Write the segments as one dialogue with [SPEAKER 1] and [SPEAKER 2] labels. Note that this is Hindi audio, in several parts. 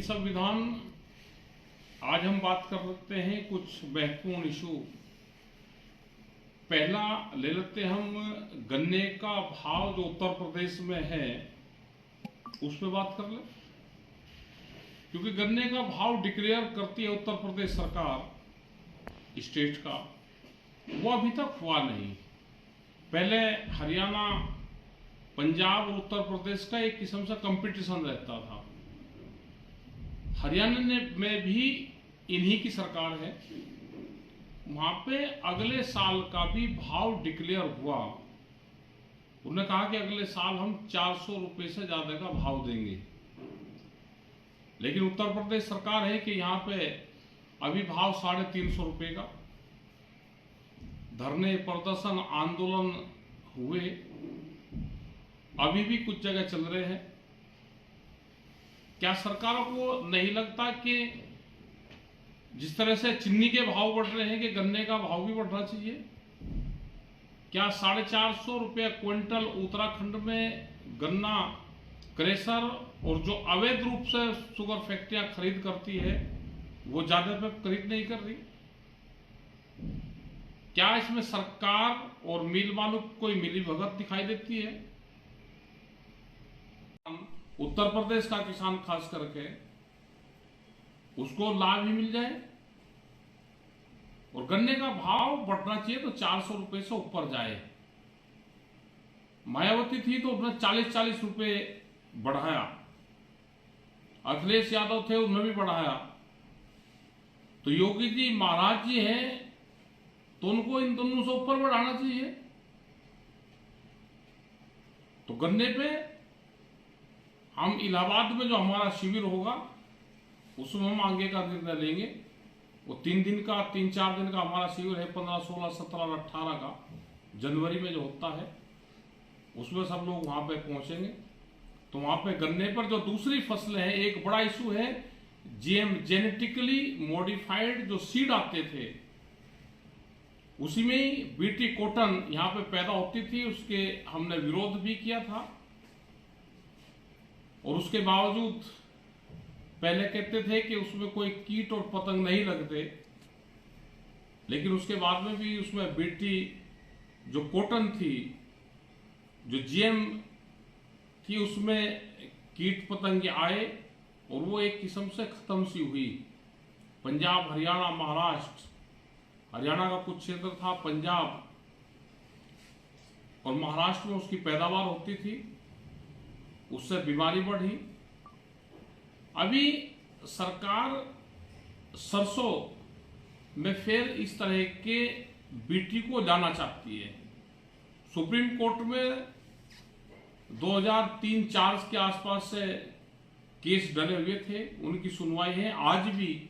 [SPEAKER 1] संविधान आज हम बात कर सकते हैं कुछ महत्वपूर्ण इशू। पहला ले लेते हम गन्ने का भाव जो उत्तर प्रदेश में है उस पर बात कर ले, क्योंकि गन्ने का भाव डिक्लेयर करती है उत्तर प्रदेश सरकार स्टेट का, वो अभी तक हुआ नहीं। पहले हरियाणा, पंजाब और उत्तर प्रदेश का एक किस्म से कंपटीशन रहता था। हरियाणा में भी इन्हीं की सरकार है, वहां पे अगले साल का भी भाव डिक्लेयर हुआ। उन्होंने कहा कि अगले साल हम 400 रुपए से ज्यादा का भाव देंगे, लेकिन उत्तर प्रदेश सरकार है कि यहाँ पे अभी भाव 350 रुपए का। धरने, प्रदर्शन, आंदोलन हुए, अभी भी कुछ जगह चल रहे हैं। क्या सरकारों को नहीं लगता कि जिस तरह से चीनी के भाव बढ़ रहे हैं कि गन्ने का भाव भी बढ़ना चाहिए? क्या 450 रुपये क्विंटल उत्तराखंड में गन्ना क्रेशर और जो अवैध रूप से शुगर फैक्ट्रियां खरीद करती है वो ज्यादा पे खरीद नहीं कर रही? क्या इसमें सरकार और मिल मालिक कोई मिलीभगत दिखाई देती है? उत्तर प्रदेश का किसान खास करके उसको लाभ ही मिल जाए और गन्ने का भाव बढ़ना चाहिए तो 400 रुपए से ऊपर जाए। मायावती थी तो उन्होंने 40-40 रुपए बढ़ाया, अखिलेश यादव थे उन्होंने भी बढ़ाया, तो योगी जी महाराज जी हैं तो उनको इन दोनों से ऊपर बढ़ाना चाहिए। तो गन्ने पे हम इलाहाबाद में जो हमारा शिविर होगा उसमें हम आगे का निर्णय लेंगे। वो 3 दिन का 3-4 दिन का हमारा शिविर है, 15, 16, 17 और 18 का जनवरी में जो होता है, उसमें सब लोग वहां पे पहुंचेंगे। तो वहां पे गन्ने पर जो दूसरी फसलें हैं, एक बड़ा इशू है जीएम, जेनेटिकली मॉडिफाइड जो सीड आते थे, उसी में ही बीटी कॉटन यहाँ पे पैदा होती थी, उसके हमने विरोध भी किया था। और उसके बावजूद पहले कहते थे कि उसमें कोई कीट और पतंग नहीं लगते, लेकिन उसके बाद में भी उसमें बीटी जो कॉटन थी, जो जीएम थी, उसमें कीट पतंग आए और वो एक किस्म से खत्म सी हुई। पंजाब, हरियाणा, महाराष्ट्र, हरियाणा का कुछ क्षेत्र था, पंजाब और महाराष्ट्र में उसकी पैदावार होती थी, उससे बीमारी बढ़ी। अभी सरकार सरसों में फिर इस तरह के बीटी को लाना चाहती है। सुप्रीम कोर्ट में 2003-4 के आसपास से केस डले हुए थे, उनकी सुनवाई है, आज भी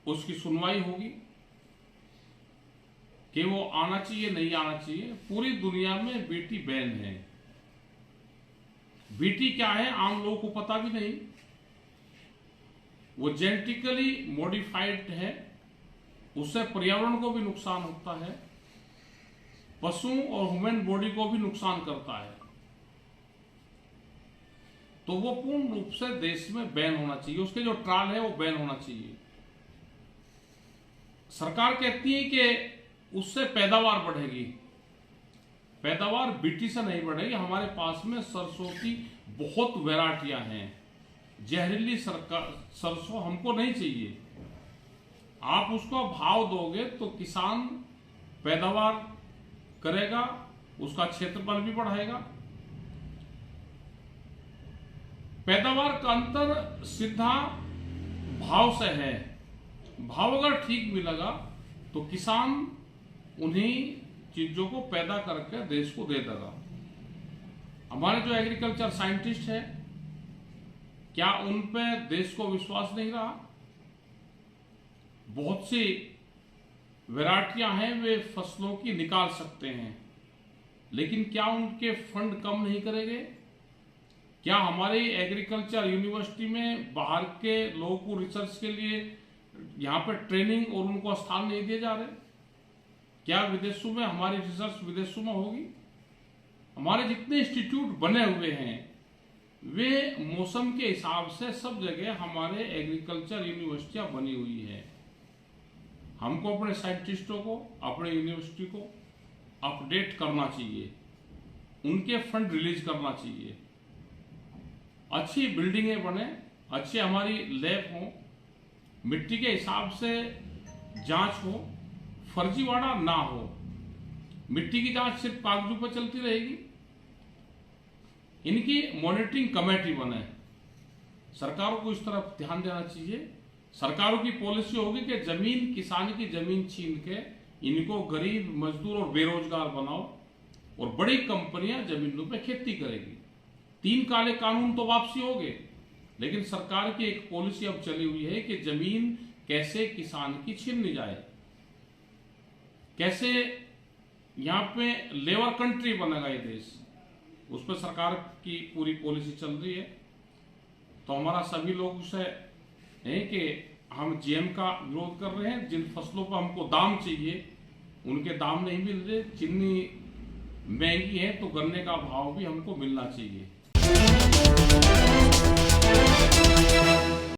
[SPEAKER 1] उसकी सुनवाई होगी कि वो आना चाहिए नहीं आना चाहिए। पूरी दुनिया में बीटी बैन है। बीटी क्या है आम लोगों को पता भी नहीं। वो जेनेटिकली मॉडिफाइड है, उससे पर्यावरण को भी नुकसान होता है, पशु और ह्यूमन बॉडी को भी नुकसान करता है। तो वो पूर्ण रूप से देश में बैन होना चाहिए, उसके जो ट्रायल है वो बैन होना चाहिए। सरकार कहती है कि उससे पैदावार बढ़ेगी, पैदावार बीटी से नहीं बढ़ेगी। हमारे पास में सरसों की बहुत वैरायटियां हैं, जहरीली सरसों हमको नहीं चाहिए। आप उसको भाव दोगे तो किसान पैदावार करेगा, उसका क्षेत्रफल भी बढ़ाएगा। पैदावार का अंतर सीधा भाव से है। भाव अगर ठीक मिलेगा तो किसान उन्हीं चीजों को पैदा करके देश को दे देगा। हमारे जो एग्रीकल्चर साइंटिस्ट है, क्या उन पे देश को विश्वास नहीं रहा? बहुत सी वैरायटियां हैं वे फसलों की निकाल सकते हैं, लेकिन क्या उनके फंड कम नहीं करेंगे? क्या हमारी एग्रीकल्चर यूनिवर्सिटी में बाहर के लोगों को रिसर्च के लिए यहाँ पे ट्रेनिंग और उनको स्थान नहीं दिए जा रहे? क्या विदेशों में हमारी रिसर्च विदेशों में होगी? हमारे जितने इंस्टीट्यूट बने हुए हैं वे मौसम के हिसाब से सब जगह हमारे एग्रीकल्चर यूनिवर्सिटियां बनी हुई है। हमको अपने साइंटिस्टों को, अपने यूनिवर्सिटी को अपडेट करना चाहिए, उनके फंड रिलीज करना चाहिए, अच्छी बिल्डिंगें बने, अच्छी हमारी लैब हो, मिट्टी के हिसाब से जांच हो, फर्जीवाड़ा ना हो। मिट्टी की जांच सिर्फ कागजों पर चलती रहेगी, इनकी मॉनिटरिंग कमेटी बने। सरकारों को इस तरफ ध्यान देना चाहिए। सरकारों की पॉलिसी होगी कि जमीन, किसान की जमीन छीन के इनको गरीब, मजदूर और बेरोजगार बनाओ और बड़ी कंपनियां जमीनों पे खेती करेगी। 3 काले कानून तो वापसी हो गए, लेकिन सरकार की एक पॉलिसी अब चली हुई है कि जमीन कैसे किसान की छीन जाए, कैसे यहाँ पे लेबर कंट्री बनेगा ये देश, उस पर सरकार की पूरी पॉलिसी चल रही है। तो हमारा सभी लोग से है कि हम जीएम का विरोध कर रहे हैं। जिन फसलों पर हमको दाम चाहिए उनके दाम नहीं मिल रहे। चीनी महंगी है तो गन्ने का भाव भी हमको मिलना चाहिए।